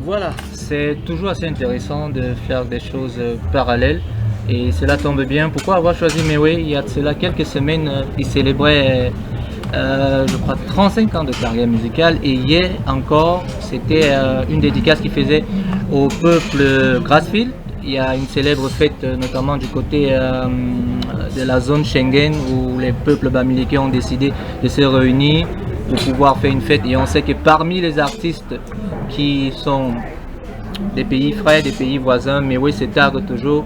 Voilà, c'est toujours assez intéressant de faire des choses parallèles et cela tombe bien. Pourquoi avoir choisi Mewé? Il y a de cela quelques semaines, il célébrait je crois 35 ans de carrière musicale et hier encore c'était une dédicace qu'il faisait au peuple Grassfield. Il y a une célèbre fête notamment du côté de la zone Schengen où les peuples bamileke ont décidé de se réunir pour pouvoir faire une fête et on sait que parmi les artistes qui sont des pays frères, des pays voisins, Mewé se targue toujours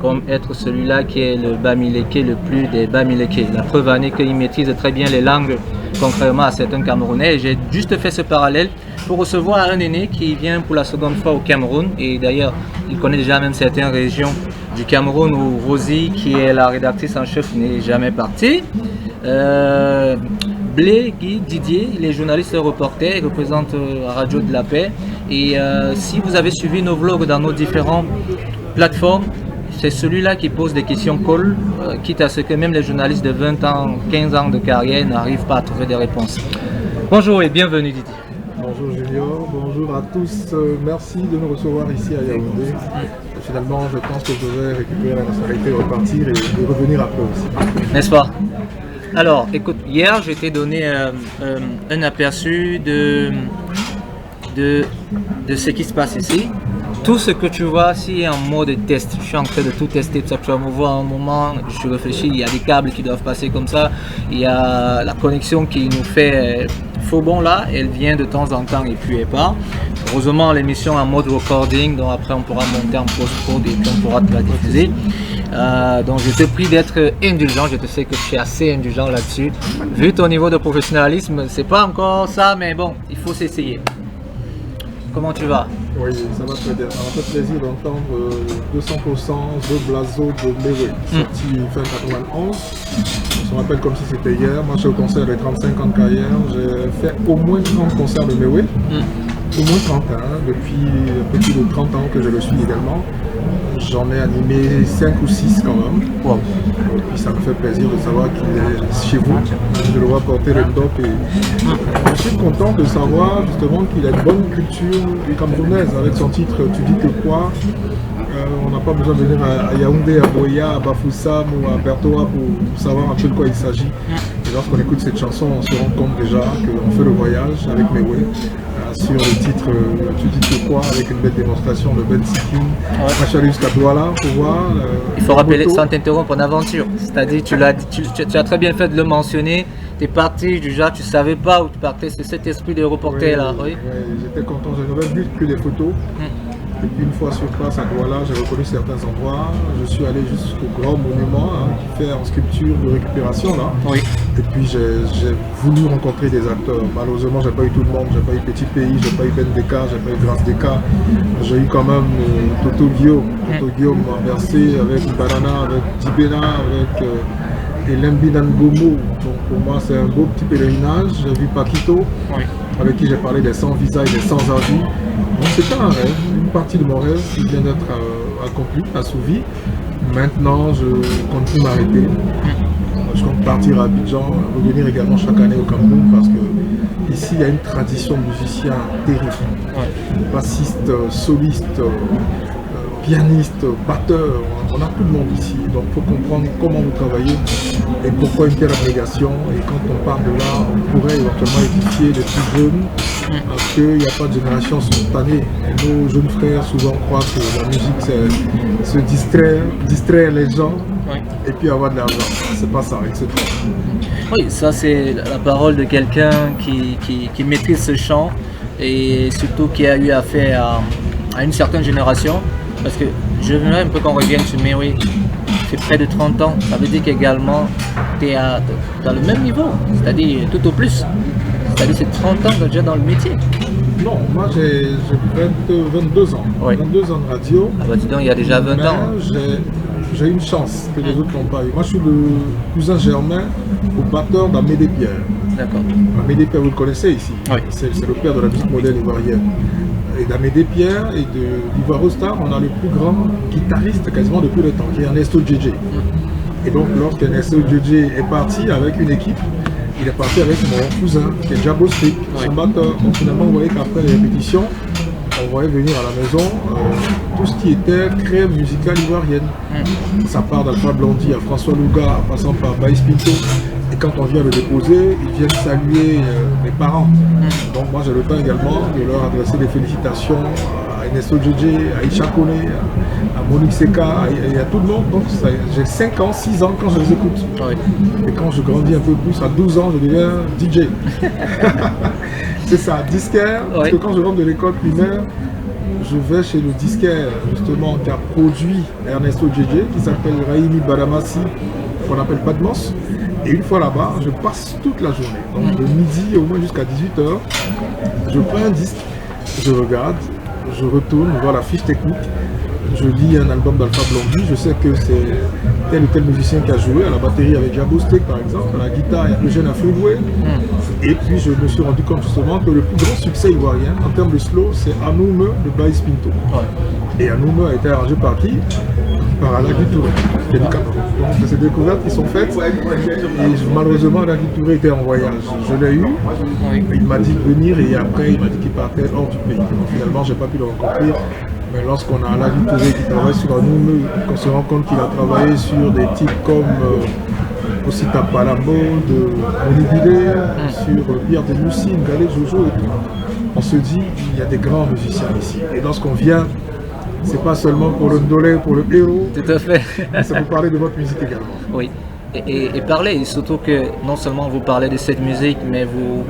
comme être celui-là qui est le bamileke le plus des bamileke. La preuve en est qu'il maîtrise très bien les langues, contrairement à certains Camerounais. J'ai juste fait ce parallèle pour recevoir un aîné qui vient pour la seconde fois au Cameroun et d'ailleurs il connaît déjà même certaines régions du Cameroun où Rosie, qui est la rédactrice en chef, n'est jamais partie. Blé, Guy, Didier, il est journaliste et reporter, il représente Radio de la Paix. Et si vous avez suivi nos vlogs dans nos différentes plateformes, c'est celui-là qui pose des questions cool, quitte à ce que même les journalistes de 20 ans, 15 ans de carrière n'arrivent pas à trouver des réponses. Bonjour et bienvenue Didier. Bonjour Julien, bonjour à tous, merci de nous recevoir ici à Yaoundé. Finalement, je pense que je vais récupérer la nationalité, repartir et revenir après aussi. N'est-ce pas? Alors, écoute, hier, je t'ai donné un aperçu de ce qui se passe ici. Tout ce que tu vois ici est en mode test. Je suis en train de tout tester, tout ça. Tu vas me voir un moment, je réfléchis, il y a des câbles qui doivent passer comme ça. Il y a la connexion qui nous fait faux bon là, elle vient de temps en temps et puis elle part. Heureusement, l'émission est en mode recording, donc après on pourra monter en post-prod et puis on pourra te la diffuser. Donc je te prie d'être indulgent, je te sais que je suis assez indulgent là-dessus. Vu ton niveau de professionnalisme, c'est pas encore ça, mais bon, il faut s'essayer. Comment tu vas? Oui, ça va très bien. Ça m'a fait plaisir d'entendre 200% The Blazo de Mewé, sorti fin 91. Je me rappelle comme si c'était hier. Moi, je suis au concert des 35 ans de carrière. J'ai fait au moins 30 concerts de Mewé. Au moins 30 ans, depuis un peu plus de 30 ans que je le suis également. J'en ai animé 5 ou 6 quand même. Wow. Et puis ça me fait plaisir de savoir qu'il est chez vous. Je le vois porter le top et je suis content de savoir justement qu'il a une bonne culture camerounaise avec son titre Tu dis que quoi. On n'a pas besoin de venir à Yaoundé, à Boya, à Bafoussam ou à Bertoa pour savoir un peu de quoi il s'agit. Et lorsqu'on écoute cette chanson, on se rend compte déjà qu'on fait le voyage avec Mewé. Sur le titre Tu dis que quoi, avec une belle démonstration de Ben Sikin, Machalu jusqu'à Douala pour voir. Il faut rappeler sans t'interrompre une aventure, c'est-à-dire tu as très bien fait de le mentionner, tu es parti du genre, tu ne savais pas où tu partais, c'est cet esprit de reporter là. Oui. J'étais content, je n'avais vu que des photos. Et puis une fois sur place à Douala, j'ai reconnu certains endroits. Je suis allé jusqu'au grand monument qui fait en sculpture de récupération là. Oui. Et puis j'ai voulu rencontrer des acteurs. Malheureusement, j'ai pas eu tout le monde. J'ai pas eu Petit Pays, j'ai pas eu Ben Deka, j'ai pas eu Grâce Deka. J'ai eu quand même Toto Guillaume. Toto Guillaume m'a versé avec Banana, avec Dibena, avec Elembi Nangomo. Donc pour moi, c'est un beau petit pèlerinage. J'ai vu Paquito, avec qui j'ai parlé des 100 visas et des 100 avis. Donc c'était un rêve, une partie de mon rêve qui vient d'être accomplie, assouvie. Maintenant, je compte plus m'arrêter. Je compte partir à Abidjan, revenir également chaque année au Cameroun parce que ici il y a une tradition musicien terrible. Bassiste, soliste, pianiste, batteur, on a tout le monde ici. Donc il faut comprendre comment vous travaillez et pourquoi une telle abnégation. Et quand on part de là, on pourrait éventuellement édifier les plus jeunes parce qu'il n'y a pas de génération spontanée. Et nos jeunes frères souvent croient que la musique c'est se distraire les gens. Et puis avoir de l'argent, c'est pas ça, etc. Oui, ça c'est la parole de quelqu'un qui maîtrise ce chant et surtout qui a eu affaire à une certaine génération. Parce que je veux un peu qu'on revienne sur Mewe, c'est près de 30 ans, ça veut dire qu'également tu es dans le même niveau, c'est-à-dire tout au plus. C'est-à-dire c'est 30 ans déjà dans le métier. Non, moi j'ai 22 ans, 22 ans de radio. Ah bah dis donc, il y a déjà 20 ans. J'ai une chance que les autres n'ont pas eu. Moi, je suis le cousin germain au batteur d'Amédée Pierre. D'accord. Amédée Pierre, vous le connaissez ici. Oui. C'est le père de la musique moderne ivoirienne. Et d'Amédée Pierre et de l'Ivoire Star, on a le plus grand guitariste quasiment depuis le temps, qui est Ernesto Djedje. Et donc, lorsqu'Ernesto Djedje est parti avec une équipe, il est parti avec mon cousin, qui est Jabo Stick, son batteur. Donc, finalement, vous voyez qu'après les répétitions, on voyait venir à la maison tout ce qui était crème musicale ivoirienne. Ça part d'Alpha Blondy à François Louga, en passant par Baïs Pinto. Et quand on vient le déposer, ils viennent saluer mes parents. Donc moi j'ai le temps également de leur adresser des félicitations à Ernesto Djedje, à Isha Kone, à Monique Seka, et à tout le monde. Donc j'ai 5 ans, 6 ans quand je les écoute. Et quand je grandis un peu plus, à 12 ans, je deviens DJ. C'est ça, disquaire, parce que quand je rentre de l'école primaire, je vais chez le disquaire justement qui a produit Ernesto Djedje, qui s'appelle Raimi Badamassi, qu'on appelle Badmos. Et une fois là-bas, je passe toute la journée. Donc de midi au moins jusqu'à 18h, je prends un disque, je regarde, je retourne voir la fiche technique, je lis un album d'Alpha Blondy, je sais que c'est tel ou tel musicien qui a joué à la batterie avec Jabo Stick par exemple, à la guitare il y a Eugène Afridoué. Et puis je me suis rendu compte justement que le plus grand succès ivoirien en termes de slow, c'est Anoume de Baïs Pinto. Et Anoume a été arrangé par qui? Par Alagui Touré, qui est du Cameroun. Donc ces découvertes qui sont faites, et malheureusement Alagui Touré était en voyage. Je l'ai eu, il m'a dit de venir et après il m'a dit qu'il partait hors du pays. Donc finalement j'ai pas pu le rencontrer. Mais lorsqu'on a Alagui Touré qui travaille sur Anoume, qu'on se rend compte qu'il a travaillé sur des types comme Osita Palamo, de Monibile, sur Pierre Demoussi, Ngalé Jojo et tout. On se dit il y a des grands musiciens ici. Et lorsqu'on vient, c'est pas seulement pour le ndolé, pour le héros. Tout à fait. C'est pour parler de votre musique également. Oui. Et parler, surtout que non seulement vous parlez de cette musique, mais vous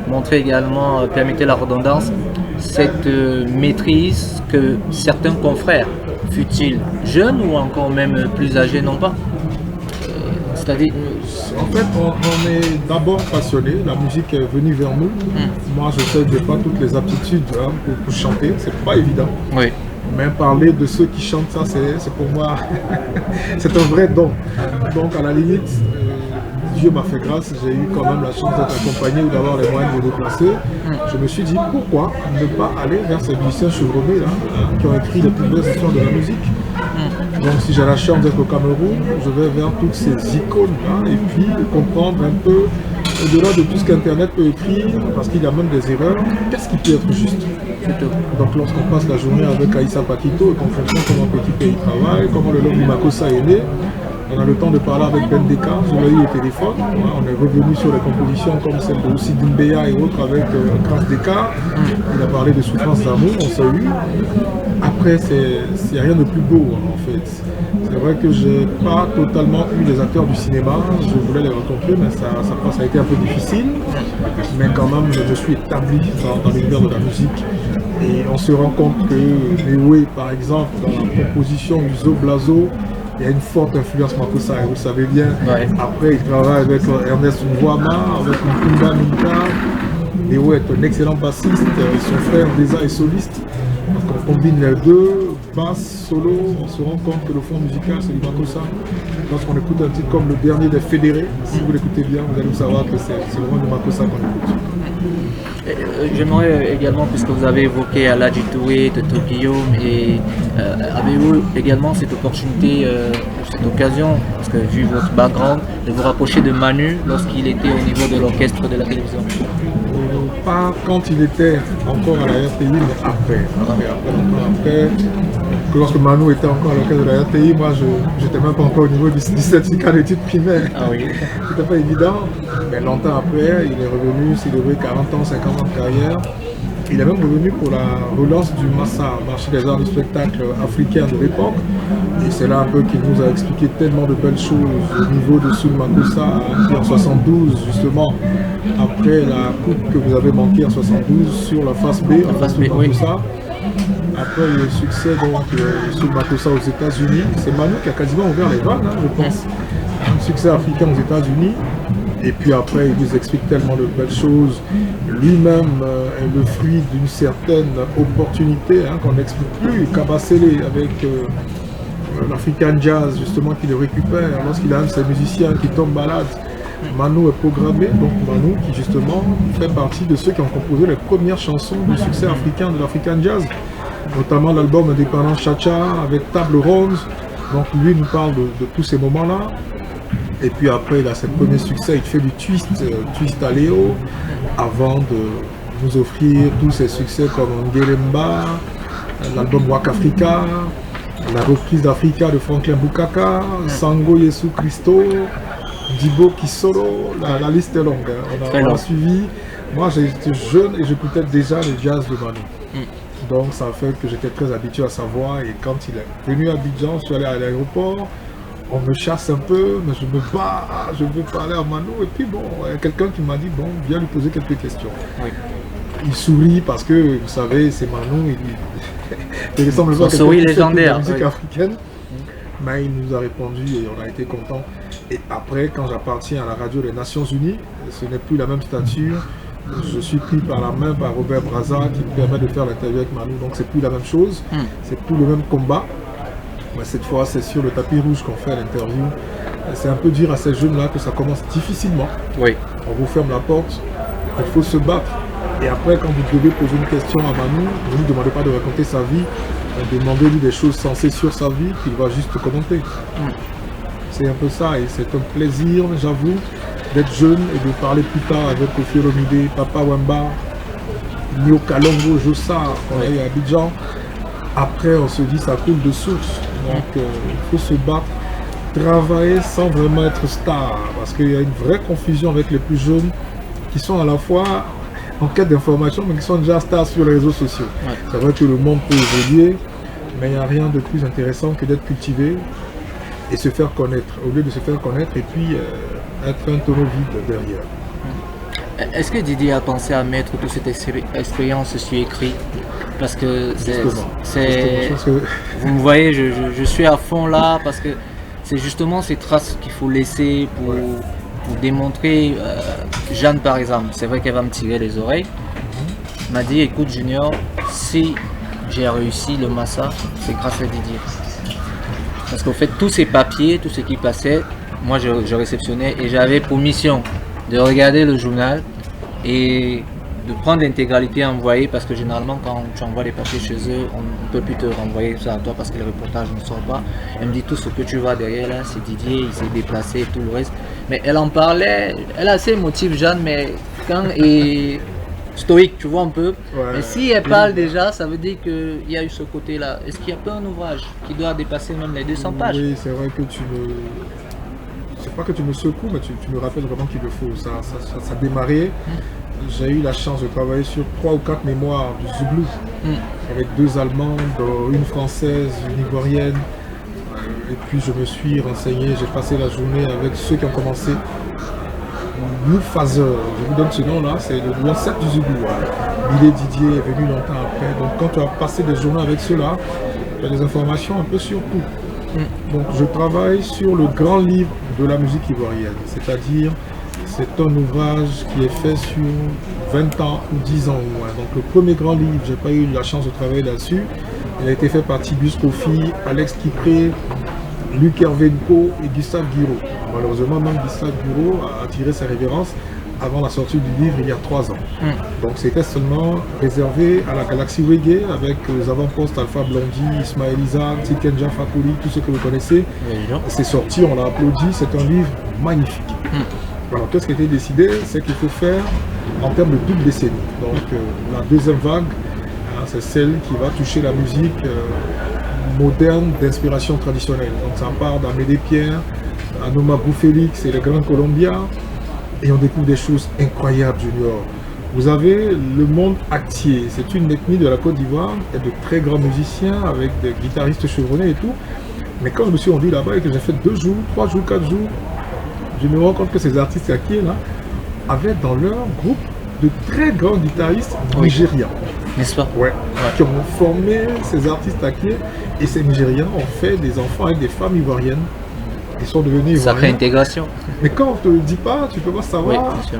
montrez également, permettez la redondance, cette maîtrise que certains confrères, fut-il jeunes ou encore même plus âgés, n'ont pas. C'est-à-dire... En fait, on est d'abord passionné, la musique est venue vers nous. Moi, je sais que je n'ai pas toutes les aptitudes pour chanter, c'est pas évident. Oui. Mais parler de ceux qui chantent, ça, c'est pour moi, c'est un vrai don. Donc, à la limite, Dieu m'a fait grâce, j'ai eu quand même la chance d'être accompagné ou d'avoir les moyens de me déplacer. Je me suis dit, pourquoi ne pas aller vers ces musiciens chevronnés là, qui ont écrit les plus belles histoires de la musique. Donc, si j'ai la chance d'être au Cameroun, je vais vers toutes ces icônes-là et puis comprendre un peu, au-delà de tout ce qu'Internet peut écrire, parce qu'il y a même des erreurs, qu'est-ce qui peut être juste. Donc, lorsqu'on passe la journée avec Aïssa Pakito et qu'on comprend comment Petit Pays travaille, comment le Love Makossa est né, on a le temps de parler avec Ben Deka, je l'ai eu au téléphone. On est revenu sur les compositions comme celle de Aussi Doumbéa et autres avec Kras Deka. Il a parlé de Souffrance d'amour, on s'est eu. Après, c'est rien de plus beau en fait. C'est vrai que je n'ai pas totalement eu les acteurs du cinéma, je voulais les rencontrer, mais ça a été un peu difficile. Mais quand même, je me suis établi dans l'univers de la musique. Et on se rend compte que Mewe, par exemple, dans la composition du Zo Blazo, il y a une forte influence Makossa, vous le savez bien. Après, il travaille avec Ernest Nwama, avec Nkunda Minka. Mewe est un excellent bassiste, son frère Deza est soliste. Quand on combine les deux, basse, solo, on se rend compte que le fond musical c'est du Makossa. Lorsqu'on écoute un titre comme le dernier des Fédérés, si vous l'écoutez bien, vous allez savoir que c'est vraiment du Makossa qu'on écoute. J'aimerais également, puisque vous avez évoqué Aladji Touré, Toto Guillaume, et avez-vous également cette opportunité, cette occasion, parce que vu votre background, de vous rapprocher de Manu lorsqu'il était au niveau de l'orchestre de la télévision? Pas quand il était encore à la RTI, mais après. Lorsque Manu était encore à l'orchestre de la RTI, moi je n'étais même pas encore au niveau du certificat d'études primaires. Ah oui. C'était pas évident, mais longtemps après, il est revenu célébrer 40 ans, 50 ans de carrière. Il est même revenu pour la relance du Massa, marché des arts du spectacle africain de l'époque. Et c'est là un peu qu'il nous a expliqué tellement de belles choses au niveau de Soul Makossa en 72, justement, après la coupe que vous avez manquée en 72 sur la face B, Soul Makossa. Après le succès de Soul Makossa aux États-Unis, c'est Manu qui a quasiment ouvert les vannes, je pense. Un succès africain aux États-Unis. Et puis après, il nous explique tellement de belles choses. Lui-même est le fruit d'une certaine opportunité qu'on n'explique plus. Kabasele avec l'African Jazz, justement, qui le récupère lorsqu'il a un de ses musiciens qui tombe malade. Manu est programmé, donc Manu qui justement fait partie de ceux qui ont composé les premières chansons du succès africain de l'African Jazz, notamment l'album indépendant Chacha avec Table Rose. Donc lui nous parle de tous ces moments-là. Et puis après, il a ses premiers succès, il fait du twist à Léo, avant de nous offrir tous ses succès comme Ngelemba, l'album Wak Africa, la reprise d'Africa de Franklin Bukaka, Sango Yesu Christo, Dibo Kisoro, la liste est longue. On a suivi. Moi, j'étais jeune et j'écoutais déjà le jazz de Manu. Donc ça fait que j'étais très habitué à sa voix. Et quand il est venu à Abidjan, je suis allé à l'aéroport. On me chasse un peu, mais je me bats, je veux parler à Manu. Et puis bon, il y a quelqu'un qui m'a dit, bon, viens lui poser quelques questions. Oui. Il sourit parce que, vous savez, c'est Manu. Il ressemble pas à quelqu'un qui fait de la musique africaine. Mais il nous a répondu et on a été contents. Et après, quand j'appartiens à la radio des Nations Unies, ce n'est plus la même stature. Je suis pris par la main par Robert Braza qui me permet de faire l'interview avec Manu. Donc c'est plus la même chose, c'est plus le même combat. Mais cette fois, c'est sur le tapis rouge qu'on fait l'interview. C'est un peu dire à ces jeunes-là que ça commence difficilement. Oui. On vous ferme la porte, il faut se battre. Et après, quand vous devez poser une question à Manu, ne lui demandez pas de raconter sa vie, demandez-lui des choses sensées sur sa vie qu'il va juste commenter. C'est un peu ça, et c'est un plaisir, j'avoue, d'être jeune et de parler plus tard avec Kofi Olomide, Papa Wemba, Nio Kalongo, Jossa, on est à Abidjan. Après, on se dit ça coule de source. Donc, il faut se battre, travailler sans vraiment être star. Parce qu'il y a une vraie confusion avec les plus jeunes qui sont à la fois en quête d'information, mais qui sont déjà stars sur les réseaux sociaux. C'est vrai que le monde peut évoluer, mais il n'y a rien de plus intéressant que d'être cultivé et se faire connaître. Au lieu de se faire connaître et puis être un tonneau vide derrière. Est-ce que Didier a pensé à mettre toute cette expérience sur écrit? Parce que vous me voyez, je suis à fond là parce que c'est justement ces traces qu'il faut laisser pour démontrer. Jeanne par exemple, c'est vrai qu'elle va me tirer les oreilles. Elle m'a dit, écoute Junior, si j'ai réussi le Massa, c'est grâce à Didier. Parce qu'en fait, tous ces papiers, tout ce qui passait, moi je réceptionnais et j'avais pour mission de regarder le journal et de prendre l'intégralité envoyée, parce que généralement quand tu envoies les papiers chez eux, on ne peut plus te renvoyer ça à toi parce que les reportages ne sortent pas. Elle me dit tout ce que tu vois derrière là, c'est Didier, il s'est déplacé et tout le reste. Mais elle en parlait, elle a assez émotive Jeanne, mais quand est stoïque, tu vois un peu. Mais si elle parle déjà, ça veut dire qu'il y a eu ce côté là. Est-ce qu'il n'y a pas un ouvrage qui doit dépasser même les 200 pages? Oui, c'est vrai que tu me... C'est pas que tu me secoues, mais tu me rappelles vraiment qu'il le faut. Ça a démarré. J'ai eu la chance de travailler sur 3 ou 4 mémoires du Zouglou, avec 2 Allemandes, une Française, une Ivoirienne. Et puis je me suis renseigné, j'ai passé la journée avec ceux qui ont commencé. Lou Fazer, je vous donne ce nom-là, c'est l'ancêtre du Zouglou. Billy Didier est venu longtemps après. Donc quand tu as passé des journées avec ceux-là, tu as des informations un peu sur tout. Donc je travaille sur le grand livre de la musique ivoirienne, c'est-à-dire C'est un ouvrage qui est fait sur 20 ans ou 10 ans au moins. Donc le premier grand livre, je n'ai pas eu la chance de travailler là-dessus. Il a été fait par Tibius Kofi, Alex Kipré, Luc Hervenko et Gustave Guiraud. Malheureusement, même Gustave Guiraud a tiré sa révérence avant la sortie du livre il y a 3 ans. Donc c'était seulement réservé à la galaxie reggae avec les avant-postes Alpha Blondie, Ismaël Isaac, Tikenja Fakoli, tout ce que vous connaissez. C'est sorti, on l'a applaudi, c'est un livre magnifique. Alors qu'est-ce qui a été décidé? C'est qu'il faut faire en termes de double décennie. Donc la deuxième vague, c'est celle qui va toucher la musique moderne d'inspiration traditionnelle. Donc ça part d'Amédée Pierre, Anoma Boufélix et les Grands Colombiens. Et on découvre des choses incroyables, Junior. Vous avez le monde actier. C'est une ethnie de la Côte d'Ivoire. Il y a de très grands musiciens avec des guitaristes chevronnés et tout. Mais quand je me suis rendu là-bas et que j'ai fait 2 jours, 3 jours, 4 jours, je me rends compte que ces artistes acquiers là avaient dans leur groupe de très grands guitaristes nigérians. N'est-ce pas? Ouais. Qui ont formé ces artistes acquiers. Et ces Nigériens ont fait des enfants avec des femmes ivoiriennes. Ils sont devenus ivoiriens. Sacrée intégration. Mais quand on ne te le dit pas, tu ne peux pas savoir. Oui, bien sûr.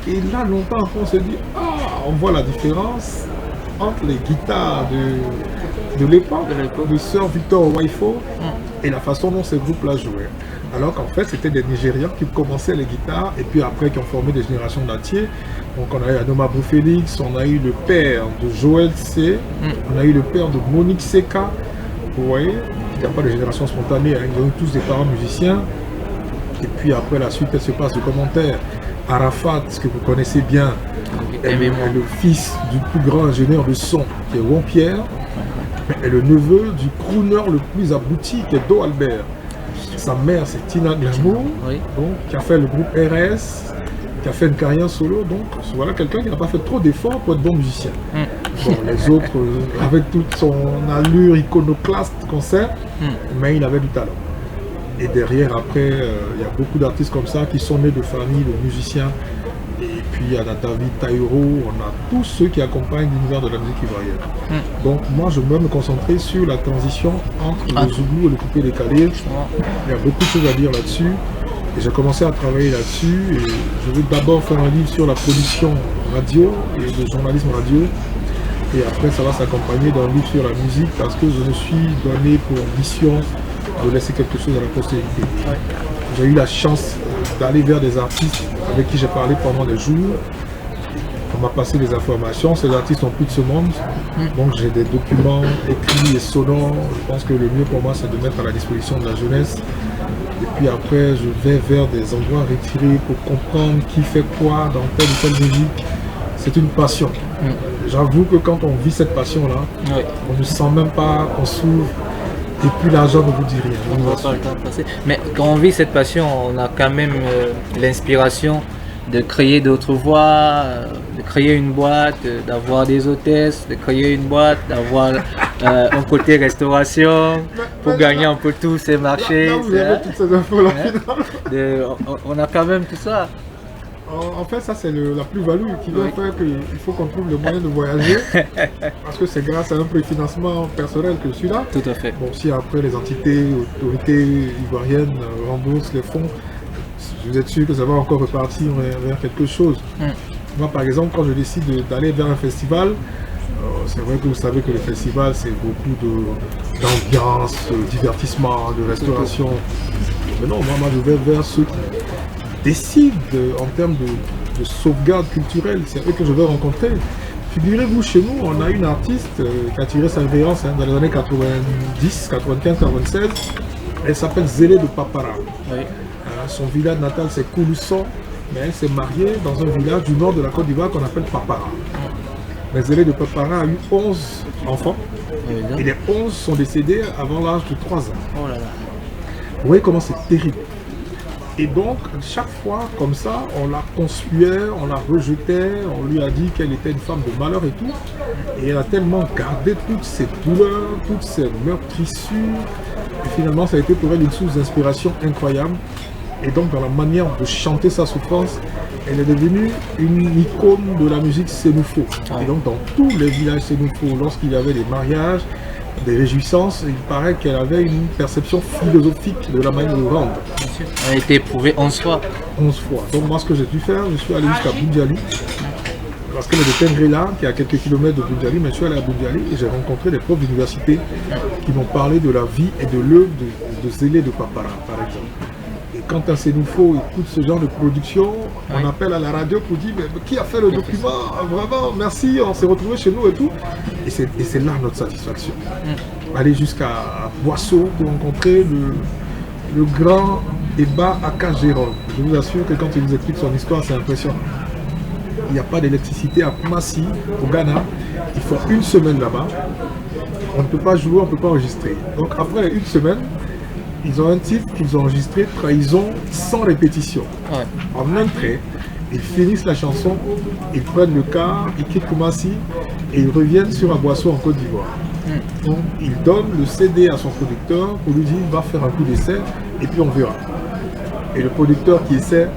Et là, longtemps après, on se dit, on voit la différence entre les guitares de l'époque, de Sir Victor Waifo, et la façon dont ces groupes-là jouaient. Alors qu'en fait, c'était des Nigérians qui commençaient les guitares, et puis après, qui ont formé des générations d'entiers. Donc on a eu Anoma Boufélix, on a eu le père de Joël C, on a eu le père de Monique Seka. Vous voyez, il n'y a pas de génération spontanée, hein. Ils ont eu tous des parents musiciens. Et puis après, la suite, elle se passe de commentaires. Arafat, ce que vous connaissez bien, est le fils du plus grand ingénieur de son, qui est Juan Pierre, est le neveu du crooner le plus abouti, qui est Do Albert. Sa mère, c'est Tina Glamour, donc, qui a fait le groupe RS, qui a fait une carrière solo. Donc voilà quelqu'un qui n'a pas fait trop d'efforts pour être bon musicien. Bon, les autres, avec toute son allure iconoclaste concert, mais il avait du talent. Et derrière, après, il y a beaucoup d'artistes comme ça qui sont nés de familles de musiciens. Et puis il y a David Taïro, on a tous ceux qui accompagnent l'univers de la musique ivoirienne. Donc moi, je veux me concentrer sur la transition entre le zoulou et le coupé décalé. Il y a beaucoup de choses à dire là-dessus. Et j'ai commencé à travailler là-dessus. Et je veux d'abord faire un livre sur la production radio et le journalisme radio. Et après, ça va s'accompagner d'un livre sur la musique parce que je me suis donné pour mission de laisser quelque chose à la postérité. J'ai eu la chance d'aller vers des artistes avec qui j'ai parlé pendant des jours. On m'a passé des informations. Ces artistes n'ont plus de ce monde. Donc j'ai des documents écrits et sonores. Je pense que le mieux pour moi, c'est de mettre à la disposition de la jeunesse. Et puis après, je vais vers des endroits retirés pour comprendre qui fait quoi dans telle ou telle musique. C'est une passion. J'avoue que quand on vit cette passion-là, on ne sent même pas qu'on s'ouvre. Et puis l'argent ne vous dit rien. On ne voit pas le temps passer. Mais quand on vit cette passion, on a quand même l'inspiration de créer d'autres voies, de créer une boîte, d'avoir des hôtesses, de créer une boîte, d'avoir un côté restauration pour gagner un peu tous ces marchés. Là, vous avez toutes ces infos-là. On a quand même tout ça. En fait, ça c'est la plus-value qui va faire qu'il faut qu'on trouve le moyen de voyager. Parce que c'est grâce à un préfinancement personnel que je suis là. Tout à fait. Bon, si après les entités, autorités ivoiriennes remboursent les fonds, vous êtes sûr que ça va encore repartir vers quelque chose. Moi, par exemple, quand je décide d'aller vers un festival, c'est vrai que vous savez que le festival, c'est beaucoup d'ambiance, de divertissement, de restauration. Mais non, moi je vais vers ceux qui décident en termes de sauvegarde culturelle. C'est eux que je vais rencontrer. Figurez-vous, chez nous, on a une artiste qui a tiré sa révérence dans les années 90, 95, 96. Elle s'appelle Zélé de Papara. Son village natal, c'est Koulousson, mais elle s'est mariée dans un village du nord de la Côte d'Ivoire qu'on appelle Papara. Mais Zélé de Papara a eu 11 enfants. Et les 11 sont décédés avant l'âge de 3 ans. Oh là là. Vous voyez comment c'est terrible. Et donc, chaque fois, comme ça, on la conspuait, on la rejetait, on lui a dit qu'elle était une femme de malheur et tout. Et elle a tellement gardé toutes ces douleurs, toutes ces meurtrissures. Et finalement, ça a été pour elle une source d'inspiration incroyable. Et donc, dans la manière de chanter sa souffrance, elle est devenue une icône de la musique sénoufo. Et donc, dans tous les villages sénoufo, lorsqu'il y avait des mariages, des réjouissances, il paraît qu'elle avait une perception philosophique de la manière de rendre. sûr. On a été éprouvé 11 fois. 11 fois. Donc moi, ce que j'ai dû faire, je suis allé jusqu'à Boundiali. Parce qu'elle est de Tengrela, qui est à quelques kilomètres de Boundiali, mais je suis allé à Boundiali et j'ai rencontré des profs d'université qui m'ont parlé de la vie et de l'œuvre de Zélé de Papara, par exemple. Et quand un Sénoufo écoute ce genre de production, on appelle à la radio pour dire mais qui a fait le document? Vraiment, merci, on s'est retrouvés chez nous et tout. Et c'est là notre satisfaction. Aller jusqu'à Boisseau pour rencontrer le grand Eba Aka Gérald. Je vous assure que quand il nous explique son histoire, c'est impressionnant. Il n'y a pas d'électricité à Kumasi, au Ghana. Il faut une semaine là-bas. On ne peut pas jouer, on ne peut pas enregistrer. Donc après une semaine, ils ont un titre qu'ils ont enregistré, Trahison sans répétition. Ouais. En un trait, ils finissent la chanson, ils prennent le car, ils quittent Kumasi et ils reviennent sur Aboissou en Côte d'Ivoire. Donc ils donnent le CD à son producteur pour lui dire va faire un coup d'essai et puis on verra. Et le producteur qui essaie,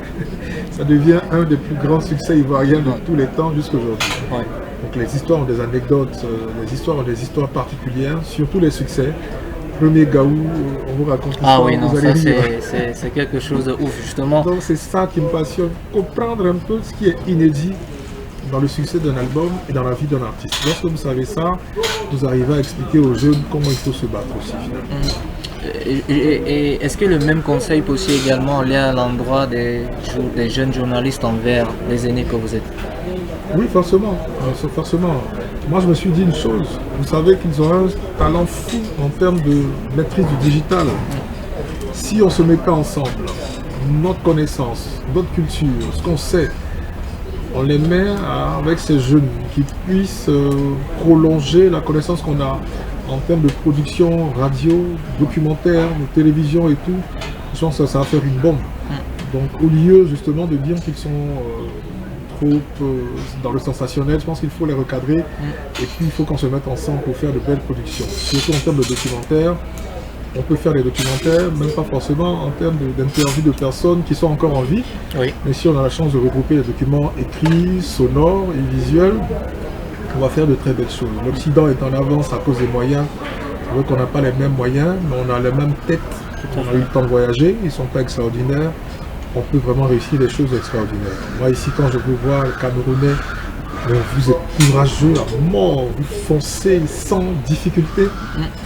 ça devient un des plus grands succès ivoiriens de tous les temps jusqu'à aujourd'hui. Ouais. Donc les histoires ont des anecdotes, les histoires ont des histoires particulières, surtout les succès. Premier Gaou, on vous raconte Ah oui, vous non, allez ça rire. c'est quelque chose de ouf, justement. Donc c'est ça qui me passionne, comprendre un peu ce qui est inédit dans le succès d'un album et dans la vie d'un artiste. Lorsque vous savez ça, vous arrivez à expliquer aux jeunes comment il faut se battre aussi finalement. Et est-ce que le même conseil peut aussi également aller à l'endroit des jeunes journalistes envers les aînés que vous êtes? Oui, forcément, forcément. Moi, je me suis dit une chose. Vous savez qu'ils ont un talent fou en termes de maîtrise du digital. Si on se met pas ensemble, notre connaissance, notre culture, ce qu'on sait, on les met avec ces jeunes qui puissent prolonger la connaissance qu'on a en termes de production radio, documentaire, de télévision et tout. Je pense que ça va faire une bombe. Donc, au lieu justement de dire qu'ils sont trop dans le sensationnel, je pense qu'il faut les recadrer et puis il faut qu'on se mette ensemble pour faire de belles productions. Surtout en termes de documentaires, on peut faire des documentaires, même pas forcément en termes d'interviews de personnes qui sont encore en vie, mais si on a la chance de regrouper les documents écrits, sonores et visuels, on va faire de très belles choses. L'Occident est en avance à cause des moyens. C'est vrai qu'on n'a pas les mêmes moyens, mais on a les mêmes têtes. On a eu le temps de voyager, ils ne sont pas extraordinaires. On peut vraiment réussir des choses extraordinaires. Moi ici, quand je vous vois, le Camerounais, vous êtes courageux à mort, vous foncez sans difficulté.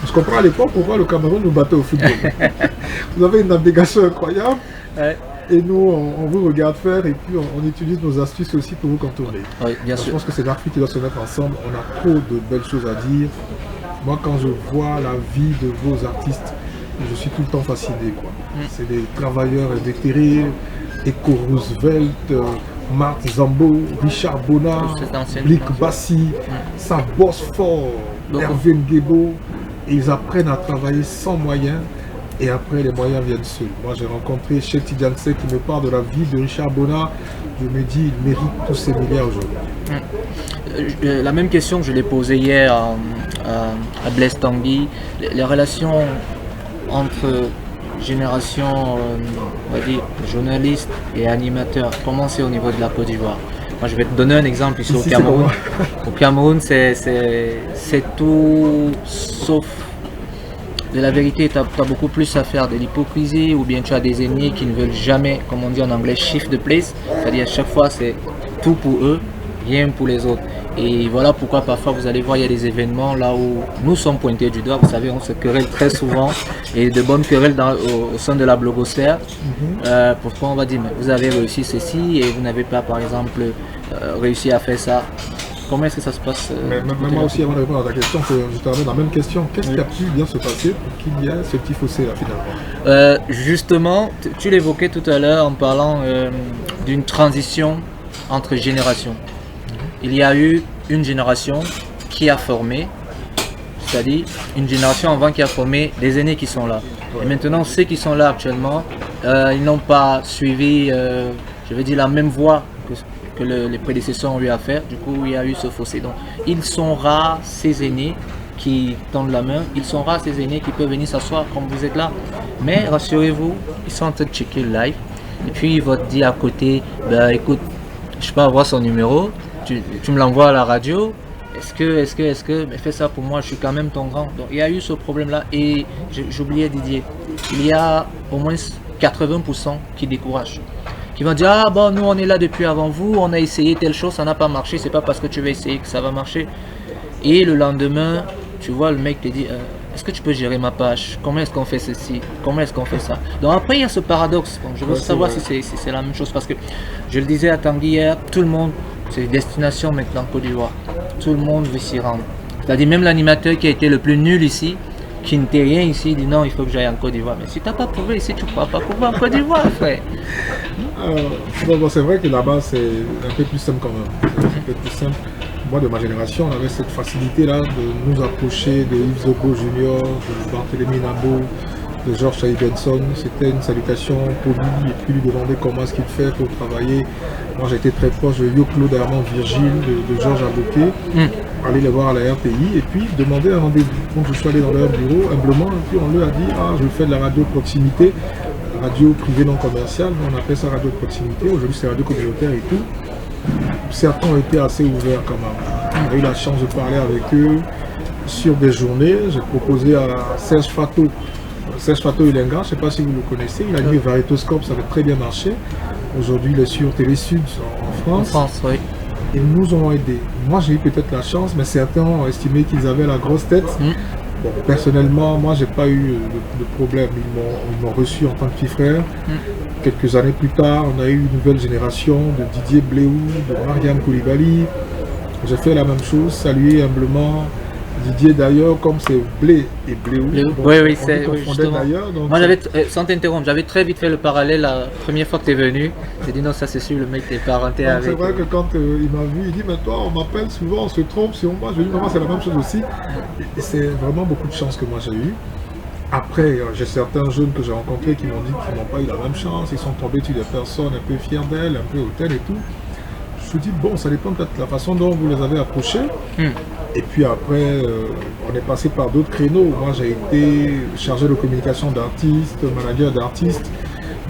Je comprends à l'époque pourquoi le Cameroun nous battait au football. Vous avez une navigation incroyable. Et nous, on vous regarde faire et puis on utilise nos astuces aussi pour vous contourner. Oui, bien sûr. Je pense que c'est l'Afrique qui doit se mettre ensemble. On a trop de belles choses à dire. Moi, quand je vois la vie de vos artistes, je suis tout le temps fasciné. C'est des travailleurs invétérés, Eco Roosevelt, Marc Zambo, Richard Bonnard, Blick Bassi, ça bosse fort, Hervé Nguebo. Et ils apprennent à travailler sans moyens. Et après, les moyens viennent seuls. Moi, j'ai rencontré Cheikh Tidiane Seck qui me parle de la vie de Richard Bonnard. Je me dis, il mérite tous ces milliards aujourd'hui. La même question que je l'ai posée hier à Blaise Tanguy. Les relations entre génération, on va dire, journalistes et animateurs, comment c'est au niveau de la Côte d'Ivoire? Moi, je vais te donner un exemple ici au Cameroun. Au Cameroun, c'est tout sauf de la vérité. Tu as beaucoup plus à faire de l'hypocrisie, ou bien tu as des ennemis qui ne veulent jamais, comme on dit en anglais, shift the place. C'est-à-dire à chaque fois, c'est tout pour eux, rien pour les autres. Et voilà pourquoi parfois vous allez voir, il y a des événements là où nous sommes pointés du doigt. Vous savez, on se querelle très souvent, et de bonnes querelles au sein de la blogosphère. Pourquoi on va dire, mais vous avez réussi ceci et vous n'avez pas, par exemple, réussi à faire ça. Comment est-ce que ça se passe mais moi aussi, avant de répondre à ta question, je te ramène la même question. Qu'est-ce qui a pu bien se passer pour qu'il y ait ce petit fossé là finalement? Justement, tu l'évoquais tout à l'heure en parlant d'une transition entre générations. Il y a eu une génération qui a formé, c'est-à-dire une génération avant qui a formé des aînés qui sont là. Et maintenant, ceux qui sont là actuellement, ils n'ont pas suivi, je vais dire, la même voie que les prédécesseurs ont eu à faire. Du coup, il y a eu ce fossé. Donc, ils sont rares, ces aînés qui tendent la main. Ils sont rares, ces aînés qui peuvent venir s'asseoir comme vous êtes là. Mais rassurez-vous, ils sont en train de checker le live. Et puis, ils vont te dire à côté, bah, écoute, je peux avoir son numéro. Tu me l'envoies à la radio, est-ce que, mais fais ça pour moi, je suis quand même ton grand. Donc il y a eu ce problème-là, et j'oubliais Didier, il y a au moins 80% qui découragent. Qui vont dire, ah bon, nous on est là depuis avant vous, on a essayé telle chose, ça n'a pas marché, c'est pas parce que tu vas essayer que ça va marcher. Et le lendemain, tu vois, le mec te dit, est-ce que tu peux gérer ma page? Comment est-ce qu'on fait ceci? Comment est-ce qu'on fait ça? Donc après, il y a ce paradoxe. Donc, je veux savoir si c'est la même chose. Parce que je le disais à Tanguy hier, tout le monde, c'est destination maintenant Côte d'Ivoire. Tout le monde veut s'y rendre. C'est-à-dire même l'animateur qui a été le plus nul ici, qui ne t'est rien ici, dit non, il faut que j'aille en Côte d'Ivoire. Mais si tu n'as pas prouvé ici, tu ne pourras pas prouver en Côte d'Ivoire, frère. Bon, c'est vrai que là-bas, c'est un peu plus simple quand même. C'est un peu plus simple. Moi, de ma génération, on avait cette facilité-là de nous approcher de Yves Zogo Junior, de Barthélémy Nabo, de Georges Saïd Benson. C'était une salutation polie et puis lui demander comment est-ce qu'il fait pour travailler. Moi, j'étais très proche de Yo Claude Herman Virgile, de Georges Abouquet. Aller les voir à la RTI et puis demander un rendez-vous. Donc, je suis allé dans leur bureau, humblement, et puis on leur a dit, ah, je fais de la radio de proximité, radio privée non commerciale, on appelle ça radio de proximité. Aujourd'hui, c'est radio communautaire et tout. Certains ont été assez ouverts quand même. On a eu la chance de parler avec eux sur des journées. J'ai proposé à Serge Fato Ilenga, je ne sais pas si vous le connaissez, il a dit Varitoscope, ça avait très bien marché. Aujourd'hui, il est sur Télé Sud en France. En France, oui. Ils nous ont aidés. Moi, j'ai eu peut-être la chance, mais certains ont estimé qu'ils avaient la grosse tête. Bon, personnellement, moi, j'ai pas eu de problème. Ils m'ont reçu en tant que petit frère. Quelques années plus tard, on a eu une nouvelle génération de Didier Bléou, de Mariam Koulibaly. J'ai fait la même chose, saluer humblement Didier d'ailleurs, comme c'est Blé et Bléou. Oui, c'est justement. Donc moi, sans t'interrompre, j'avais très vite fait le parallèle la première fois que tu es venu. J'ai dit non, ça c'est sûr, le mec est parenté avec. C'est vrai que quand il m'a vu, il dit mais toi, on m'appelle souvent, on se trompe sur moi. Je lui dis vraiment, c'est la même chose aussi. Et c'est vraiment beaucoup de chance que moi j'ai eu. Après, j'ai certains jeunes que j'ai rencontrés qui m'ont dit qu'ils n'ont pas eu la même chance. Ils sont tombés sur des personnes un peu fières d'elles, un peu hautaines et tout. Je me dis, bon, ça dépend peut-être de la façon dont vous les avez approchés. Et puis après, on est passé par d'autres créneaux. Moi, j'ai été chargé de communication d'artistes, manager d'artistes.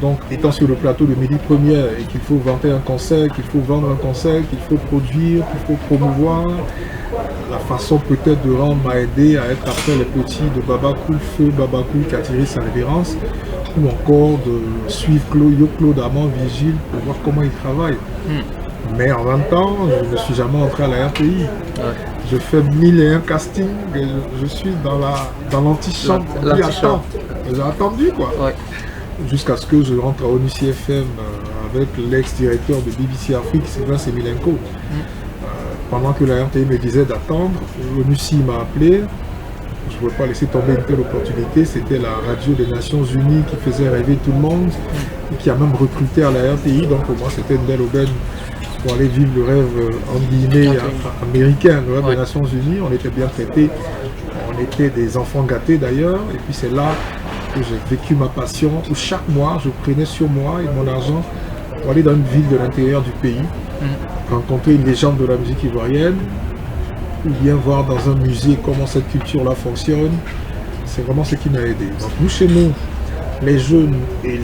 Donc, étant sur le plateau de Midi Première et qu'il faut vanter un concert, qu'il faut vendre un concert, qu'il faut produire, qu'il faut promouvoir, la façon peut-être de rendre m'a aidé à être après les petits de Baba Cool, Feu Baba Cool qui a attiré sa révérence, ou encore de suivre Claude Amand Vigile pour voir comment il travaille. Mais en même temps, je ne suis jamais entré à la RTI. Je fais 1001 castings, et je suis dans l'antichambre. J'ai attendu quoi. Jusqu'à ce que je rentre à ONUCI FM avec l'ex-directeur de BBC Afrique, Sylvain Semilenko. Pendant que la RTI me disait d'attendre, ONUCI m'a appelé. Je ne pouvais pas laisser tomber une telle opportunité. C'était la radio des Nations Unies qui faisait rêver tout le monde et qui a même recruté à la RTI. Donc pour moi, c'était une belle aubaine pour aller vivre le rêve en guillemets américain, le rêve des Nations Unies. On était bien traités, on était des enfants gâtés d'ailleurs. Et puis c'est là que j'ai vécu ma passion, où chaque mois, je prenais sur moi et mon argent pour aller dans une ville de l'intérieur du pays, rencontrer une légende de la musique ivoirienne, ou bien voir dans un musée comment cette culture-là fonctionne. C'est vraiment ce qui m'a aidé. Donc nous, chez nous, les jeunes et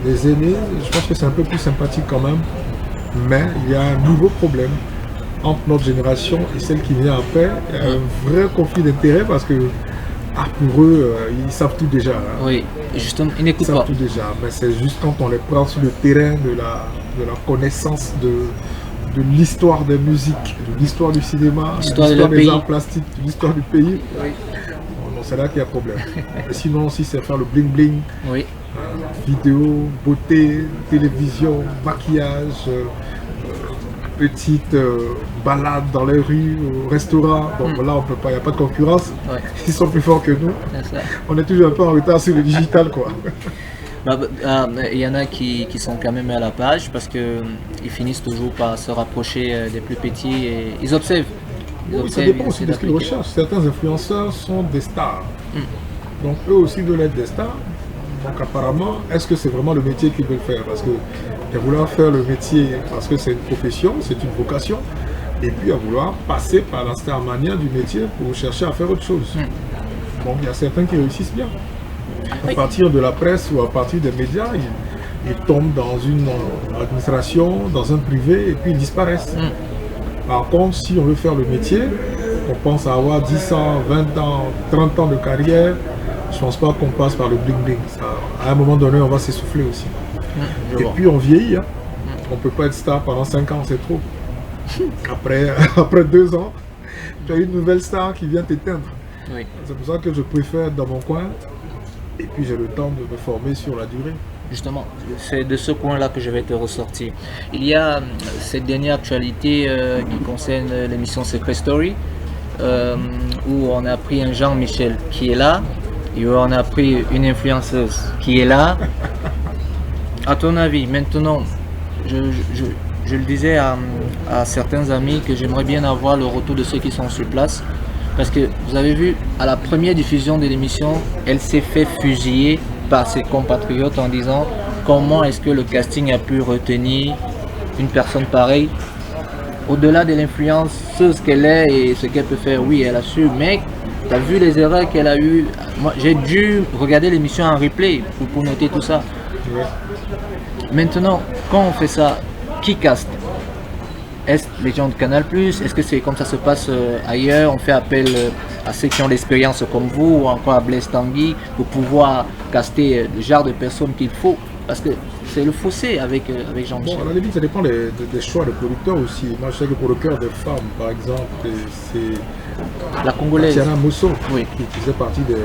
les aînés, je pense que c'est un peu plus sympathique quand même. Mais il y a un nouveau problème entre notre génération et celle qui vient après. Il y a un vrai conflit d'intérêts parce que pour eux, ils savent tout déjà. Oui, justement, ils n'écoutent pas. Ils savent tout déjà, mais c'est juste quand on les prend sur le terrain de la connaissance de l'histoire des musiques, de l'histoire du cinéma, de l'histoire des arts plastiques, de l'histoire du pays. C'est là qu'il y a problème. Mais sinon, si c'est faire le bling bling, vidéo, beauté, télévision, maquillage, petite balade dans les rues, au restaurant. Bon, là, on peut pas, il n'y a pas de concurrence. Ils sont plus forts que nous. On est toujours un peu en retard sur le digital, quoi. Il y en a qui sont quand même à la page parce qu'ils finissent toujours par se rapprocher des plus petits et ils observent. Ça dépend aussi de ce qu'ils recherchent. Certains influenceurs sont des stars. Donc eux aussi veulent être des stars. Donc apparemment, est-ce que c'est vraiment le métier qu'ils veulent faire? Parce que vouloir faire le métier parce que c'est une profession, c'est une vocation, et puis à vouloir passer par la starmania du métier pour chercher à faire autre chose. Donc il y a certains qui réussissent bien. À partir de la presse ou à partir des médias, ils tombent dans une administration, dans un privé, et puis ils disparaissent. Par contre, si on veut faire le métier, on pense à avoir 10 ans, 20 ans, 30 ans de carrière, Je pense pas qu'on passe par le bling-bling. À un moment donné, on va s'essouffler aussi. Et puis on vieillit. Hein. On peut pas être star pendant 5 ans, c'est trop. Après 2 ans, tu as une nouvelle star qui vient t'éteindre. Oui. C'est pour ça que je préfère être dans mon coin. Et puis j'ai le temps de me former sur la durée. Justement, c'est de ce point-là que je vais te ressortir. Il y a cette dernière actualité qui concerne l'émission Secret Story, où on a pris un Jean-Michel qui est là, et où on a pris une influenceuse qui est là. À ton avis, maintenant, je le disais à certains amis que j'aimerais bien avoir le retour de ceux qui sont sur place. Parce que vous avez vu, à la première diffusion de l'émission, elle s'est fait fusiller par ses compatriotes en disant comment est-ce que le casting a pu retenir une personne pareille. Au-delà de l'influenceuse qu'elle est et ce qu'elle peut faire, oui, elle a su, mais tu as vu les erreurs qu'elle a eues. Moi, j'ai dû regarder l'émission en replay pour noter tout ça. Ouais. Maintenant, quand on fait ça, qui caste? Est-ce les gens de Canal+? Est-ce que c'est comme ça se passe ailleurs? On fait appel à ceux qui ont l'expérience comme vous ou encore à Blaise Tanguy pour pouvoir caster le genre de personnes qu'il faut? Parce que c'est le fossé avec Jean-Michel. Bon, à la limite, ça dépend des choix des producteurs aussi. Moi, je sais que pour le cœur des femmes, par exemple, c'est La Congolaise. Tiana Mosso Oui. qui faisait partie de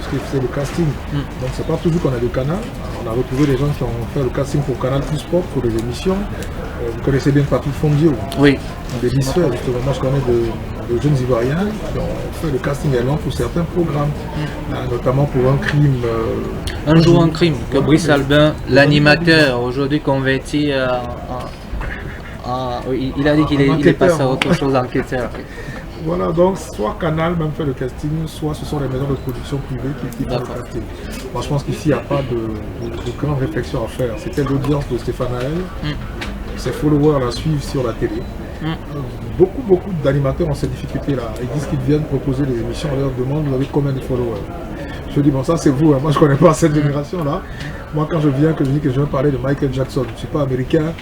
ce qui faisait le casting. Donc, c'est pas toujours qu'on a le canal. On a retrouvé des gens qui ont fait le casting pour Canal Plus Pop, pour des émissions. Vous connaissez bien Patrick Fondio, Oui. des Bisfers, justement. Moi, je connais de jeunes Ivoiriens qui ont fait le casting également pour certains programmes, notamment pour un crime. Un jour en crime, que Brice Albin, l'animateur, aujourd'hui converti il a dit qu'il est passé à autre chose, enquêteur. Voilà, donc soit Canal même fait le casting, soit ce sont les maisons de production privées qui font le casting. Moi, je pense qu'ici, il n'y a pas de grande réflexion à faire. C'était l'audience de Stéphane Haël. Ses followers la suivent sur la télé. Beaucoup d'animateurs ont ces difficultés-là. Ils disent qu'ils viennent proposer des émissions, on leur demande vous avez combien de followers. Je dis bon ça c'est vous, hein. Moi je connais pas cette génération-là. Moi quand je dis que je viens parler de Michael Jackson, je ne suis pas américain.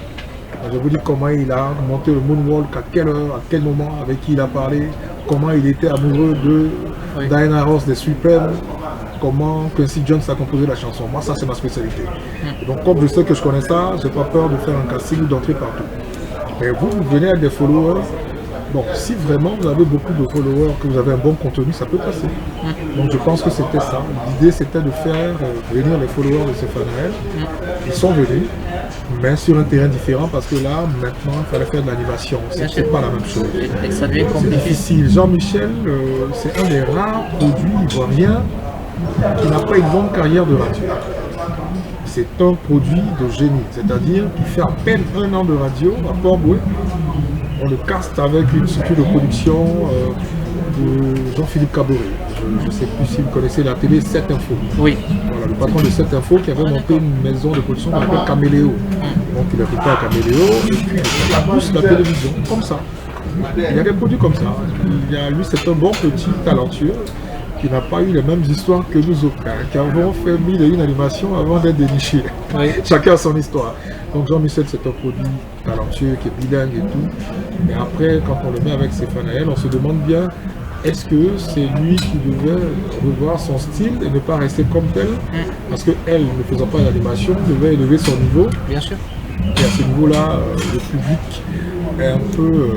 Je vous dis comment il a monté le moonwalk, à quelle heure, à quel moment, avec qui il a parlé, comment il était amoureux de Diana Ross des Supremes, comment Quincy Jones a composé la chanson. Moi ça c'est ma spécialité. Donc comme je sais que je connais ça, je n'ai pas peur de faire un casting ou d'entrer partout. Mais vous venez avec des followers. Bon, si vraiment vous avez beaucoup de followers, que vous avez un bon contenu, ça peut passer. Donc je pense que c'était ça. L'idée c'était de faire venir les followers de Stéphane Haël. Ils sont venus, mais sur un terrain différent parce que là, maintenant, il fallait faire de l'animation. C'est pas la même chose. C'est difficile. Jean-Michel, c'est un des rares produits ivoiriens qui n'a pas une longue carrière de radio. C'est un produit de génie, c'est-à-dire qu'il fait à peine 1 an de radio à Port-Bouët. On le caste avec une structure de production de Jean-Philippe Caboret. Je ne sais plus si vous connaissez la télé 7 Info. Oui. Voilà, le patron de 7 Info qui avait monté une maison de production qu'on appelle Caméléo. Donc il a fait à Caméléo et puis il a poussé la télévision comme ça. Il y a des produits comme ça. Lui c'est un bon petit talentueux qui n'a pas eu les mêmes histoires que nous autres, qui avons fait 1001 animations avant d'être dénichés. Oui. Chacun a son histoire. Donc Jean-Michel c'est un produit talentueux qui est bilingue et tout. Mais après, quand on le met avec Stéphane Haël, on se demande bien, est-ce que c'est lui qui devait revoir son style et ne pas rester comme tel? Parce qu'elle, ne faisant pas d'animation, devait élever son niveau. Bien sûr. Et à ce niveau-là, le public est un peu...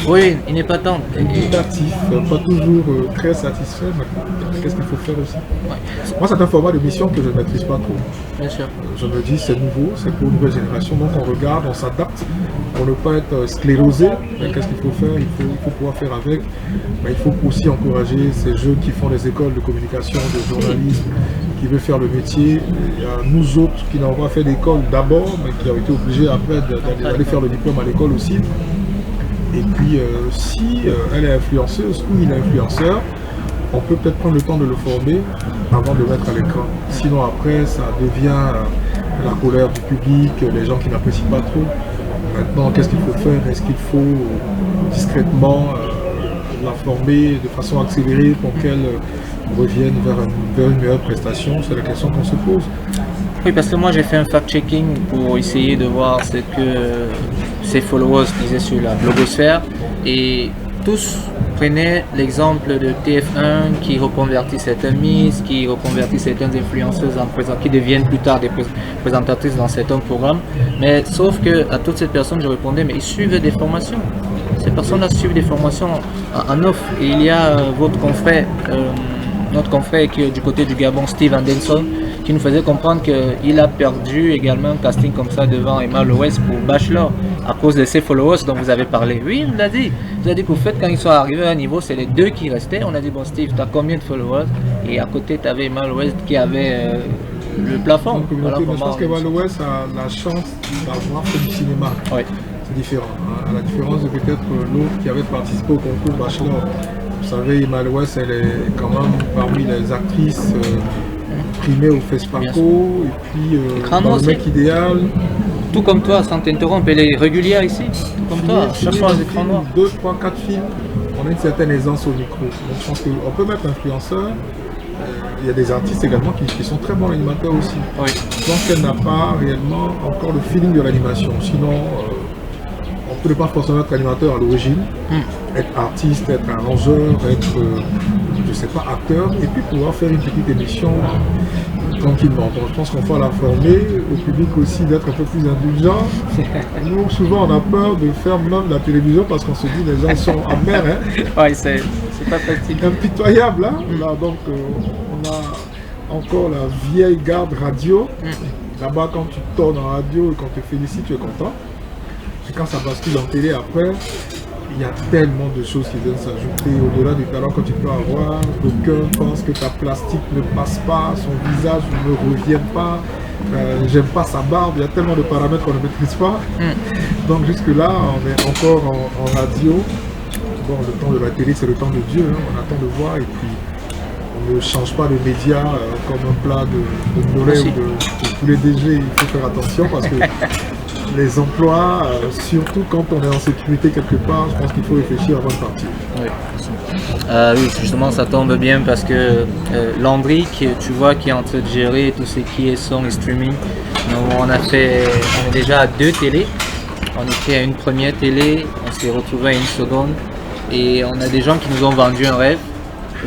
oui, il n'est pas tant. Dubitatif, pas toujours très satisfait. Qu'est-ce qu'il faut faire aussi? Moi, c'est un format de mission que je ne maîtrise pas trop. Bien sûr. Je me dis, c'est nouveau, c'est pour une nouvelle génération. Donc, on regarde, on s'adapte pour ne pas être sclérosé. Qu'est-ce qu'il faut faire? Il faut pouvoir faire avec. Mais il faut aussi encourager ces jeunes qui font des écoles de communication, de journalisme, qui veulent faire le métier. Il y a nous autres qui n'avons pas fait d'école d'abord, mais qui ont été obligés après d'aller faire le diplôme à l'école aussi. Et puis, si elle est influenceuse ou il est influenceur, on peut peut-être prendre le temps de le former avant de le mettre à l'écran. Sinon, après, ça devient la colère du public, les gens qui n'apprécient pas trop. Maintenant, qu'est-ce qu'il faut faire? Est-ce qu'il faut discrètement la former de façon accélérée pour qu'elle revienne vers une meilleure prestation? C'est la question qu'on se pose. Oui, parce que moi j'ai fait un fact-checking pour essayer de voir ce que ses followers disaient sur la blogosphère et tous prenez l'exemple de TF1 qui reconvertit certains Miss, qui reconvertit certaines influenceuses qui deviennent plus tard des présentatrices dans certains programmes. Mais sauf que à toutes ces personnes, je répondais, mais ils suivent des formations. Ces personnes-là suivent des formations en off. Et il y a votre confrère, notre confrère qui est du côté du Gabon, Steve Anderson, qui nous faisait comprendre qu'il a perdu également un casting comme ça devant Emma Lewis pour Bachelor à cause de ses followers dont vous avez parlé. Oui, il nous l'a dit. Il nous a dit qu'au fait, quand ils sont arrivés à un niveau, c'est les deux qui restaient. On a dit, bon Steve, tu as combien de followers? Et à côté, tu avais Emma Lewis qui avait le plafond. Voilà, je pense qu'Emma Lewis a la chance d'avoir fait du cinéma. Oui. C'est différent. Hein. À la différence de peut-être l'autre qui avait participé au concours Bachelor. Vous savez, Emma Lewis, elle est quand même parmi les actrices primées au FESPACO, et puis dans le mec idéal. Tout comme toi, sans t'interrompre, elle est régulière ici, tout comme toi, chaque fois les écrans noirs. 2, 3, 4 films, on a une certaine aisance au micro. Donc je pense qu'on peut mettre influenceur. Il y a des artistes également qui sont très bons animateurs aussi. Oui. Je pense qu'elle n'a pas réellement encore le feeling de l'animation. Sinon, on ne peut pas forcément être animateur à l'origine, être artiste, être arrangeur, être, je sais pas, acteur, et puis pouvoir faire une petite émission tranquillement. Donc je pense qu'on va la former, au public aussi d'être un peu plus indulgent. Nous, souvent, on a peur de faire même la télévision parce qu'on se dit les gens sont amers. Hein. Oui, c'est pas facile. Impitoyable, hein. Là, donc, on a encore la vieille garde radio. Là-bas, quand tu tournes en radio et qu'on te félicite, tu es content. Et quand ça bascule en télé après, il y a tellement de choses qui viennent s'ajouter au-delà du talent que tu peux avoir. D'aucuns pensent que ta plastique ne passe pas, son visage ne revient pas, j'aime pas sa barbe, il y a tellement de paramètres qu'on ne maîtrise pas. Donc jusque-là, on est encore en radio. Bon, le temps de la télé, c'est le temps de Dieu, hein. On attend de voir et puis on ne change pas de média comme un plat de Morée ou de poulet DG. Il faut faire attention parce que les emplois, surtout quand on est en sécurité quelque part, je pense qu'il faut réfléchir avant de partir. Oui, oui, justement ça tombe bien parce que Landry, tu vois, qui est en train de gérer tout ce qui est son et streaming, on est déjà à 2 télés. On était à une première télé, on s'est retrouvé à une seconde et on a des gens qui nous ont vendu un rêve.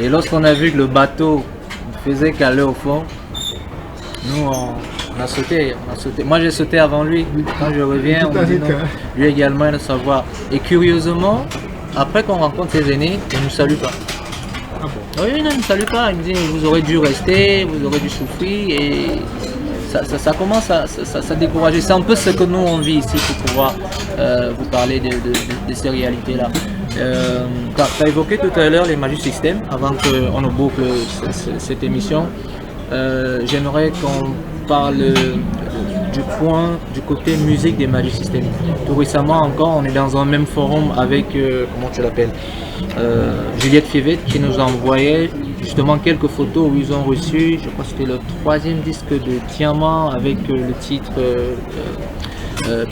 Et lorsqu'on a vu que le bateau ne faisait qu'aller au fond, nous on a sauté. Moi j'ai sauté avant lui. Quand je reviens, on me dit non, lui également il doit savoir. Et curieusement, après qu'on rencontre ses aînés, il ne nous salue pas. Ah bon? Oui, non, il ne nous salue pas. Il me dit vous aurez dû rester, vous aurez dû souffrir. Et ça commence à décourager. C'est un peu ce que nous on vit ici pour pouvoir vous parler de ces réalités-là. Tu as évoqué tout à l'heure les Magic System avant qu'on ne boucle cette émission. J'aimerais qu'on parle du côté musique des Magic System. Tout récemment encore, on est dans un même forum avec, comment tu l'appelles, Juliette Fivette qui nous envoyait justement quelques photos où ils ont reçu, je crois que c'était le 3e disque de Diamant avec le titre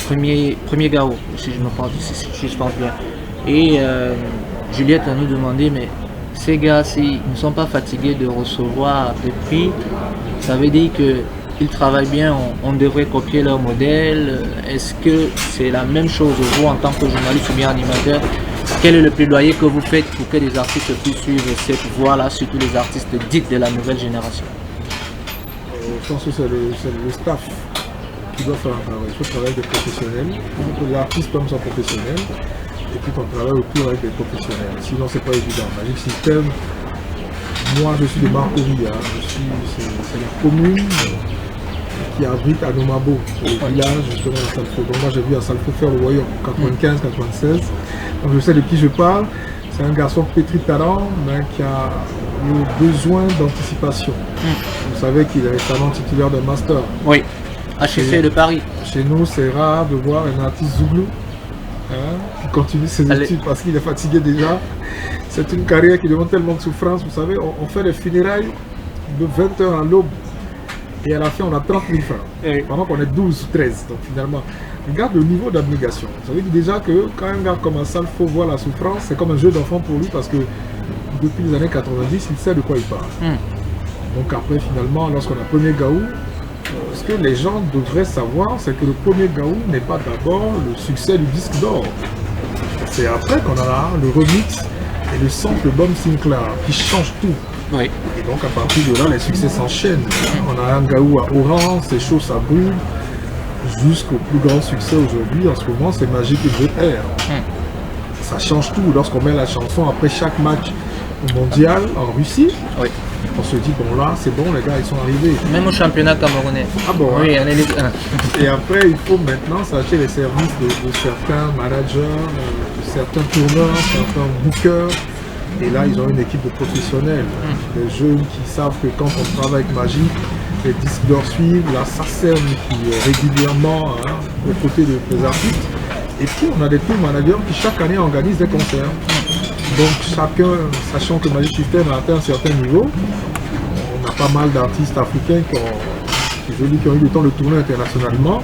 Premier Gao, si je pense bien. Et Juliette a nous demandé, mais ces gars, s'ils ne sont pas fatigués de recevoir des prix, ça veut dire qu'ils travaillent bien, on devrait copier leur modèle. Est-ce que c'est la même chose vous en tant que journaliste ou bien animateur? Quel est le plaidoyer que vous faites pour que les artistes puissent suivre cette voie-là, surtout les artistes dits de la nouvelle génération? Je pense que c'est le staff qui doit faire un travail. Il faut travailler avec des professionnels. L'artiste comme son professionnel. Et puis on travaille autour avec des professionnels. Sinon, c'est pas évident. Magic System, moi je suis de Marcory, hein. C'est la commune qui abrite à Nomabo, le village justement à Salfo. Donc moi j'ai vu à Salfo faire le royaume, 95-96. Donc je sais de qui je parle. C'est un garçon pétri de talent, mais qui a eu besoin d'anticipation. Vous savez qu'il est récemment titulaire d'un master. Oui, HEC de Paris. Chez nous, c'est rare de voir un artiste zouglou qui continue ses études parce qu'il est fatigué déjà. C'est une carrière qui demande tellement de souffrance. Vous savez, on fait les funérailles de 20h à l'aube et à la fin on a 30 000 francs. Pendant qu'on est 12 ou 13. Donc finalement, regarde le niveau d'abnégation. Ça veut dire déjà que quand un gars comme Salfo voit la souffrance, c'est comme un jeu d'enfant pour lui parce que depuis les années 90, il sait de quoi il parle. Donc après finalement, lorsqu'on a premier Gaou, ce que les gens devraient savoir, c'est que le premier Gaou n'est pas d'abord le succès du disque d'or. C'est après qu'on a le remix et le sample Bob Sinclair qui change tout. Oui. Et donc à partir de là, les succès s'enchaînent. On a un Gaou à Oran, c'est chaud, ça brûle, jusqu'au plus grand succès aujourd'hui, en ce moment, c'est Magic et Air. Ça change tout. Lorsqu'on met la chanson après chaque match mondial en Russie, Oui. on se dit, bon là, c'est bon, les gars, ils sont arrivés. Même au championnat camerounais. Ah bon, Oui, hein. en élite 1. Et après, il faut maintenant s'acheter les services de certains managers, de certains tourneurs, certains bookers. Et là, ils ont une équipe de professionnels, des jeunes qui savent que quand on travaille avec Magic, les disques d'or suivent, la SACEM qui est régulièrement aux côtés des artistes. Et puis, on a des tour managers qui chaque année organisent des concerts. Donc, chacun, sachant que Magic System a atteint un certain niveau, on a pas mal d'artistes africains qui ont eu le temps de tourner internationalement,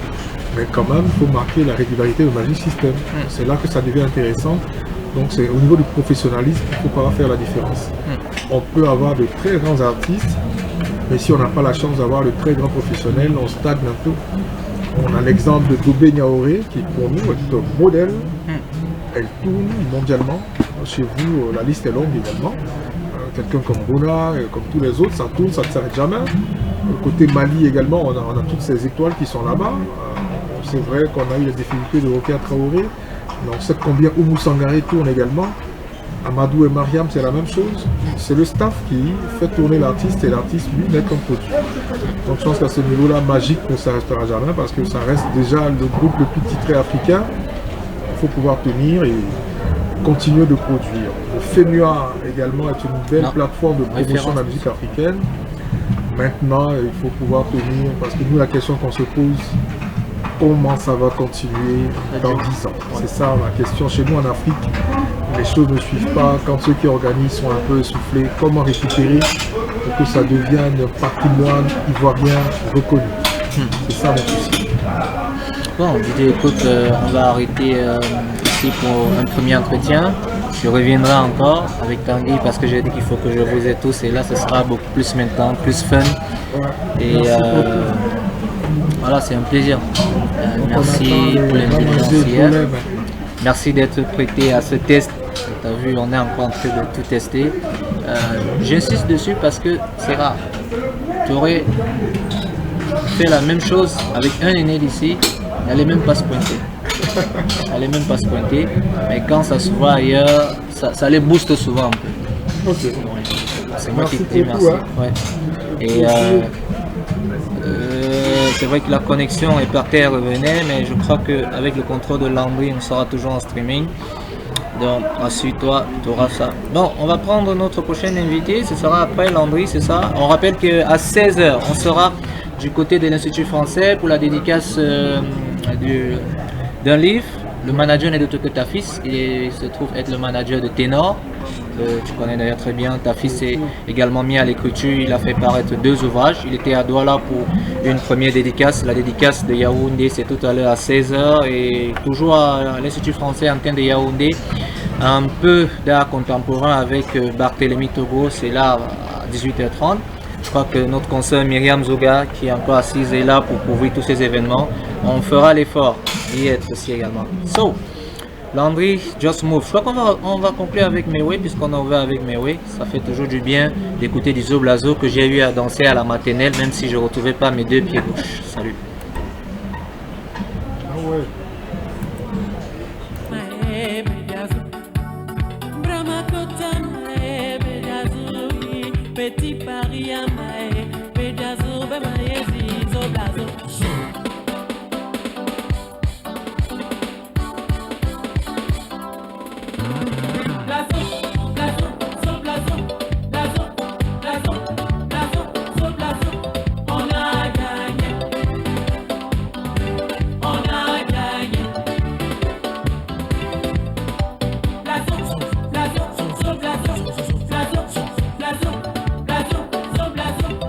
mais quand même, il faut marquer la régularité de Magic System. C'est là que ça devient intéressant. Donc, c'est au niveau du professionnalisme qu'il faut pouvoir faire la différence. On peut avoir de très grands artistes, mais si on n'a pas la chance d'avoir de très grands professionnels, on stagne un peu. On a l'exemple de Dobé Niaoré, qui pour nous est un modèle. Elle tourne mondialement. Chez vous, la liste est longue également. Quelqu'un comme Bona, comme tous les autres, ça tourne, ça ne s'arrête jamais. Côté Mali également, on a toutes ces étoiles qui sont là-bas. C'est vrai qu'on a eu les difficultés de Rokia Traoré, mais on sait combien Oumou Sangaré tourne également. Amadou et Mariam, c'est la même chose. C'est le staff qui fait tourner l'artiste et l'artiste, lui, n'est qu'un produit. Donc je pense qu'à ce niveau-là, Magic ne s'arrêtera jamais parce que ça reste déjà le groupe le plus titré africain. Il faut pouvoir tenir et continuer de produire. Le FEMUA également est une belle plateforme de promotion de la musique africaine. Maintenant, il faut pouvoir tenir parce que nous, la question qu'on se pose, comment ça va continuer dans 10 ans? C'est ça la question. Chez nous en Afrique, les choses ne suivent pas. Quand ceux qui organisent sont un peu essoufflés, comment récupérer pour que ça devienne un patrimoine ivoirien reconnu? C'est ça mon souci. Bon, Didier, écoute, on va arrêter ici pour un premier entretien. Je reviendrai encore avec Tanguy parce que j'ai dit qu'il faut que je vous ai tous et là ce sera beaucoup plus maintenant, plus fun. Et voilà, c'est un plaisir. Merci pour l'intelligence hier. Merci d'être prêté à ce test. Tu as vu, on est encore en train de tout tester. J'insiste dessus parce que c'est rare. Tu aurais fait la même chose avec un aîné d'ici, il n'allait même pas se pointer. Mais quand ça se voit ailleurs, ça les booste souvent un peu. Okay. C'est moi qui te dis merci. Ouais. Et c'est vrai que la connexion est par terre revenait, mais je crois qu'avec le contrôle de Landry, on sera toujours en streaming. Donc ensuite toi, tu auras ça. Bon, on va prendre notre prochain invité, ce sera après Landry, c'est ça. On rappelle qu'à 16h, on sera du côté de l'Institut français pour la dédicace d'un livre. Le manager n'est d'autre que Tafis, il se trouve être le manager de Ténor. Tu connais d'ailleurs très bien. Tafis est également mis à l'écriture, il a fait paraître 2 ouvrages. Il était à Douala pour une première dédicace. La dédicace de Yaoundé, c'est tout à l'heure à 16h. Et toujours à l'Institut français antenne de Yaoundé. Un peu d'art contemporain avec Barthélemy Togo, c'est là à 18h30. Je crois que notre consoeur Myriam Zoga, qui est encore assise, est là pour couvrir tous ces événements. On fera l'effort d'y être aussi également. So, Landry, Just Move. Je crois qu'on va conclure avec Mewe, puisqu'on a ouvert avec Mewe. Ça fait toujours du bien d'écouter du Zoblazo que j'ai eu à danser à la maternelle, même si je ne retrouvais pas mes 2 pieds gauches. Salut. Ah ouais. Petit Paris.